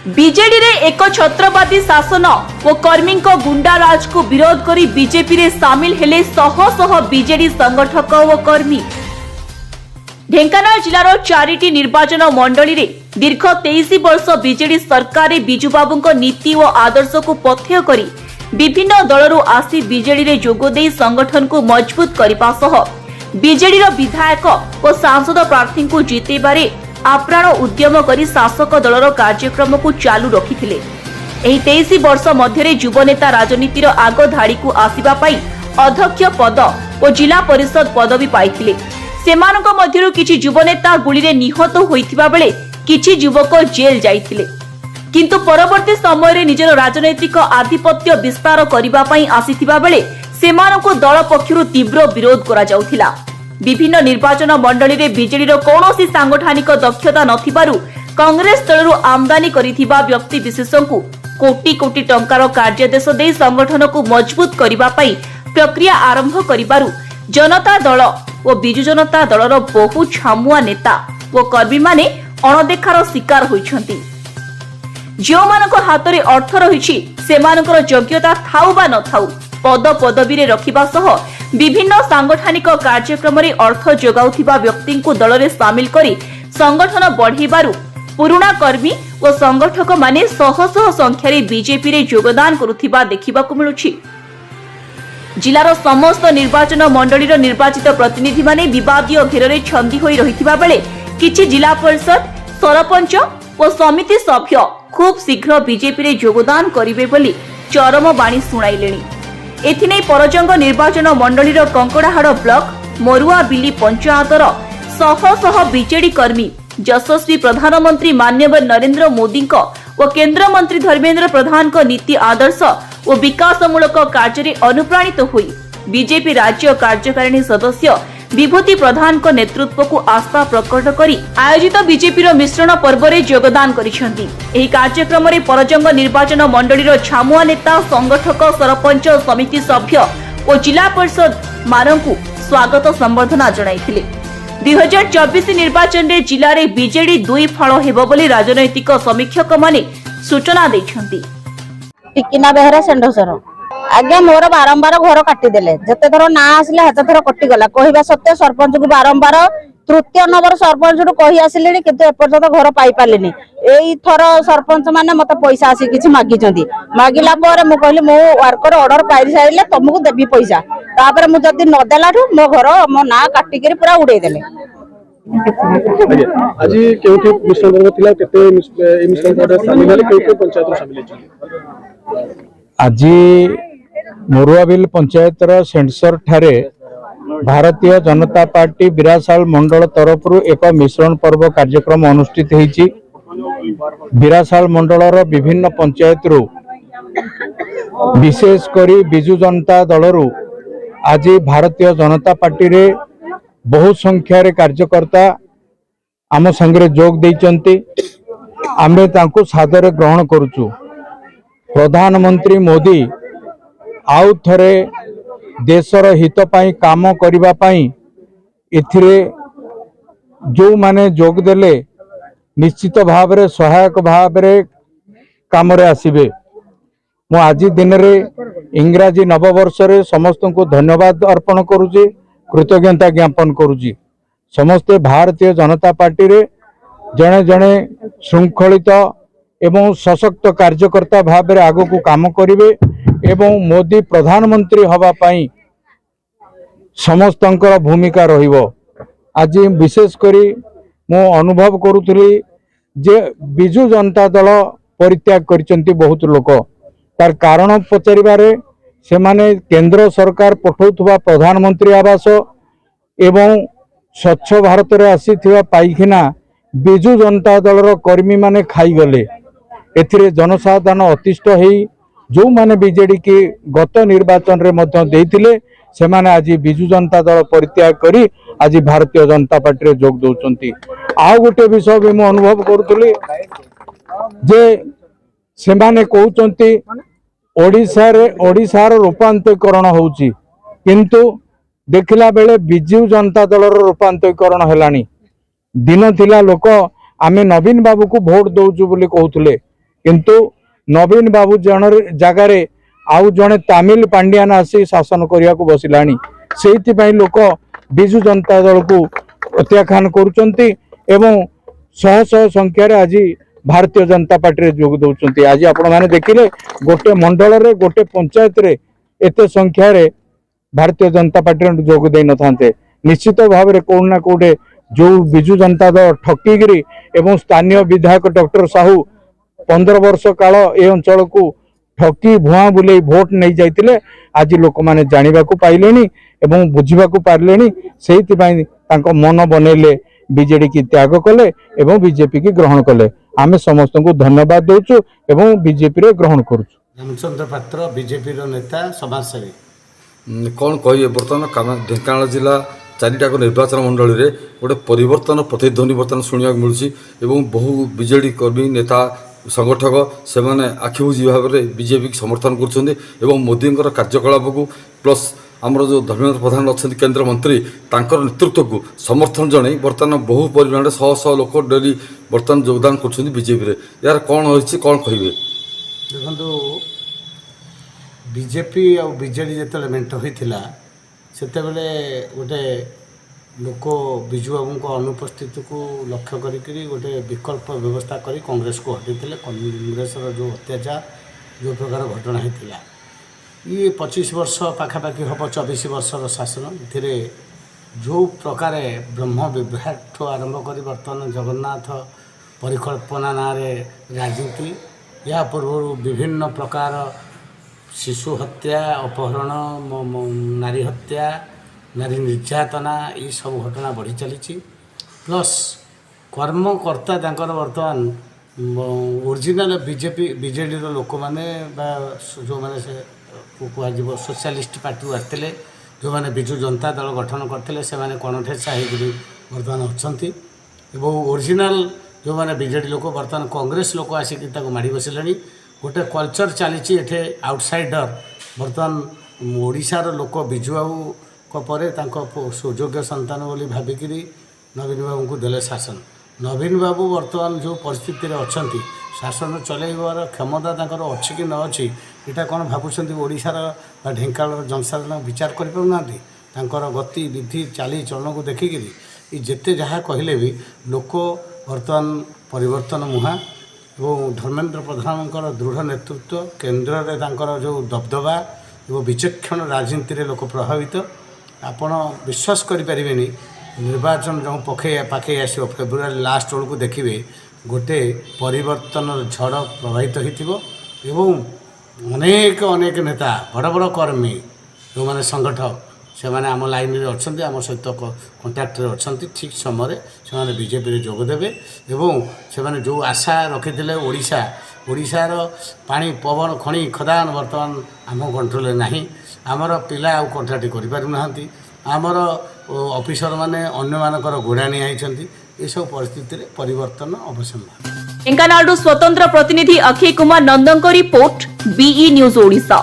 BJD रे एक छत्रवादी शासन और कर्मी गुंडाराज को विरोध करी बीजेपी रे सामिल हेले शह शह बीजेडी संगठक और कर्मी। ढेंकानाल जिलार चारिटी निर्वाचन मंडली रे दीर्घ 23 वर्ष बीजेडी सरकार बिजुबाबू नीति और आदर्श को पथ्य करी विभिन्न दलरू आसी बीजेडी रे जोगदे संगठन को मजबूत करने सह बीजेडी विधायक और सांसद प्रार्थी को जितेबारे आप्राण उद्यम करी शासक दलर कार्यक्रम को चालू रखिथिले। एही 23 वर्ष मध्य युवनेता राजनीतिर आग धाड़ी को आसिबा पाई अध्यक्ष पद और जिला परिषद पदवी पाइथिले। सेमानक मध्यरु किछि युवनेता गुली रे निहत होइथिबा बेले किछि युवक जेल जाइथिले, किंतु परवर्ती समय रे निजर राजनैतिक आधिपत्य विस्तार करिबा पाई आसिथिबा बेले सेमानकु दल पक्षरु तीव्र विरोध करा जाउथिला। विभिन्न निर्वाचन मंडली रे बीजेडी रो कोनोसी सांगठनिक दक्षता नथिबारु कांग्रेस दलरु आमदानी करिथिबा व्यक्ति विशेषଙ୍କୁ कोटी कोटी टंकार कार्यदेश दे संगठन को मजबूत करिबा पई प्रक्रिया आरंभ करिबारु जनता दल और बिजु जनता दलर बहु छामुआ नेता और कर्मी माने अणदेखार शिकार होइछंती। जो मानक हाथ रे अर्थ रहिछि सेमानकर योग्यता थाउ बा न थाउ पद पदवी रे रखिबा सह विभिन्न सांगठनिक कार्यक्रम रे अर्थ जोगाउथिबा व्यक्ति को दल रे शामिल करी संगठन बढ़िबारु पुराना कर्मी और संगठक माने शह शह संख्यारे बीजेपी रे योगदान करुथिबा देखिबाकु मिलुछि। जिलार समस्त निर्वाचन मंडली रो निर्वाचित प्रतिनिधि माने विवादीय घेर रे छंदी होई रहिथिबा बेले किछि जिला परिषद सरपंच और समिति सभ्य खूब शीघ्र बीजेपी रे योगदान करिवे बोली चरम बाणी सुनाइलेनी। एथिनै परजंग निर्वाचन मंडली कंकड़ाहाड़ ब्लॉक मरुआ बिली पंचायतर शह शह बीजेडी कर्मी यशस्वी प्रधानमंत्री माननीय नरेंद्र मोदी और केंद्र मंत्री धर्मेंद्र प्रधान को नीति आदर्श और विकासमूलक कार्य अनुप्राणित हुई बीजेपी राज्य कार्यकारिणी सदस्य विभूति प्रधान को नेतृत्व को आस्था प्रकट करी आयोजित बीजेपी मिश्रण पर्व रे योगदान करिसेंती। एही कार्यक्रम रे परजंग निर्वाचन मंडली छामुआ नेता संगठक सरपंच समिति सभ्य और जिला परिषद मानकु स्वागत संबर्धना जणाइथिले। 2024 निर्वाचन रे जिला रे बीजेडी 2 फल हेबो बोली राजनैतिक समीक्षक माने सूचना दैछंती। टिकिना बेहरा सेंडोसर आज्ञा मोर बारंबार घर काटिदेले जते थर ना आसिले हेते थर कटिगला कहवा सत्य सरपंच को बारंबार तृतीय नंबर सरपंच कही आसिले किंतु एपर्यंत घर पाई पालिनी। एई थर सरपंच माने मते पैसा आसी किछि मागिचंती मागिला पर मु कहली मो वर्कर ऑर्डर पाई साइले तुमको देबी पैसा तापर मु जदी न देलाठू मो घर मो ना काटी के पूरा उड़ेई देले। आज केउठी मिश्रण वर्ग थिला केते ए मिश्रण वर्ग शामिल हले केउठी पंचायत रो शामिल अछि। आज मोरुआबिल पंचायत सेंसर ठारे भारतीय जनता पार्टी बिरासाल मंडल तरफ एक मिश्रण पर्व कार्यक्रम अनुष्ठित होईची। बिरासाल मंडलर विभिन्न पंचायत रु विशेष करी बिजु जनता दलरू आज भारतीय जनता पार्टी रे बहु संख्यार कार्यकर्ता आम संगे जोग देइचंती। आमे तांको सादर ग्रहण करूचु। प्रधानमंत्री मोदी आउ थरे देशर हित पाई काम करिबा पाई एथिरे जो माने जोग देले निश्चित भाव रे सहायक भाव रे काम रे आसीबे। मु आज दिन रे इंग्राजी नववर्ष रे समस्त को धन्यवाद अर्पण करूची, कृतज्ञता ज्ञापन करूची। समस्ते भारतीय जनता पार्टी रे जने जने श्रृंखलित एवं सशक्त कार्यकर्ता भाव रे आगो को काम करिवे एवं मोदी प्रधानमंत्री हवा पाई समस्तंकर भूमिका रहिबो। आज विशेष करी मु अनुभव करूथली जे बिजु जनता दल परित्याग करिसंती बहुत लोक तार कारण पचारिबारे से माने केंद्र सरकार पठौथुवा प्रधानमंत्री आवास एवं स्वच्छ भारत रे आसीथिवा पाइखिना बिजु जनता दलर कर्मी माने खाई गले। एथिरे जनसाधारण अतिष्ठ हेई जो माने बीजेडी की गत निर्वाचन रे मध्य देइथिले से माने आज बिजु जनता दल परित्याग करी आज भारतीय जनता पार्टी रे जोग दउचंती। आ गोटे विषय भी मु अनुभव करूथली जे से माने कहउचंती ओडिशार रूपांतरीकरण होउची किंतु देखिला बेले बिजु जनता दलर रूपांतरीकरण हेलानी। दिन थिला लोक आमे नवीन बाबू को भोट दउचु बोली कहउथले किंतु नवीन बाबू जन जगार आउ जड़े तामिल पांड्यान आसी शासन करने को बसिलानी से लोक विजु जनता दल को प्रत्याख्यान करुचंती एवं शह शह संख्यार आज भारतीय जनता पार्टी जोग दौरान आज आपण मैंने देखिले गोटे मंडल रे गोटे पंचायत रे एते संख्यार भारतीय जनता पार्टी जोग दे न था निश्चित भाव में कौटना कौटे जो विजु जनता दल ठकिकी एवं स्थानीय विधायक डॉक्टर साहू 15 वर्ष काल ए अंचल को ठकी भुआ बुले भोट नहीं जाइतिले आज लोक माने जानिबा को पाइलेनी एवं बुझिबा को पारलेनी सेहि पई तांको मन बनैले बीजेडी की त्याग कले एवं बीजेपी की ग्रहण कले आमे समस्त को धन्यवाद देउछु एवं बीजेपी रे ग्रहण करूछु। रामचंद्र पात्र बीजेपी नेता समाजसेवी कौन कहे बर्तमान ढेंकानाल जिला चारिटाक निर्वाचन मंडल में गोटे परिवर्तन प्रतिध्वनि बर्तमान शुणा मिलूँ बहु बीजेडी कर्मी नेता संगठक से आखिबुझी भाव में बीजेपी की समर्थन कर मोदी कार्यकलाप को प्लस आमर जो धर्मेंद्र प्रधान अच्छा केंद्र मंत्री तांकर नेतृत्व को समर्थन जन बर्तमान बहु परिमाण शह शह लोक डेली बर्तमान योगदान कर बीजेपी यार कौन होती कौन कहे देखो बीजेपी आ बीजेडी जो मेट होता से गोटे लोक विजु बाबू को अनुपस्थित को लक्ष्य करी गोटे विकल्प व्यवस्था करी कांग्रेस को हटै कांग्रेस जो अत्याचार जो प्रकार घटना होता ये 25 वर्ष पाखापाखि हम 24 वर्षर शासन ए जो प्रकार ब्रह्म विभ्राट आरंभ कर बर्तमान जगन्नाथ परिकल्पना ना राजनीति या पूर्व विभिन्न प्रकार शिशु हत्या अपहरण नारी हत्या नारी निर्यातना ये सब घटना बढ़ी चली प्लस कर्मकर्ता बर्तमान ओरिजिनल बीजेपी बीजेडी लोक मैंने जो मैंने से कह सोशलिस्ट पार्टी आसते जो मैंने विजु जनता दल गठन करते से कणठेसा हो बर्तमान अच्छा ओरिजिनल जो मैंने बीजेडी लोक बर्तमान कांग्रेस लोक आसिक माड़ी बसिले गोटे कल्चर चली आउटसाइडर बर्तमान ओडिशार लोक विजु बाबू पर सुयोग्य संतान बोली भाविक नवीन बाबू को देले शासन नवीन बाबू बर्तमान जो परिस्थिति अच्छा शासन चलैबार क्षमता अच्छी कि न अच्छी यहाँ कौन भावुं ओडिशार ढेंकानाल जनसाधारण विचार कर गति विधि चाली चलन को देखिकी जिते जहाँ कहले भी लोक बर्तमान परिवर्तन मुहा और धर्मेंद्र प्रधान दृढ़ नेतृत्व केन्द्र में जो दबदबा और विचक्षण राजनीति रे लोक प्रभावित आपण विश्वास करें निर्वाचन जो पाखे आस फेब्रुआरी लास्ट बेलू देखिए गोटे परिवर्तन झड़ प्रभावित हो अनेक अनेक नेता बड़ बड़ कर्मी जो मैंने संगठक से मैंने आम लाइन में अच्छा आम सहित कंटाक्ट अच्छा ठीक समय से बीजेपी जोगदेवे से जो आशा रखी ओडिशार पानी पवन खनि खदान बर्तमान आम कंट्रोल ना आमर पिला आ कंट्राक्ट करना आमर ऑफिसर माने अन्य मानकर गोड़ाणी आइछंती ये सब परिस्थिति रे परिवर्तन अवश्य। ढेंकानाल स्वतंत्र प्रतिनिधि अक्षय कुमार नंदन रिपोर्ट बीई न्यूज ओडिशा।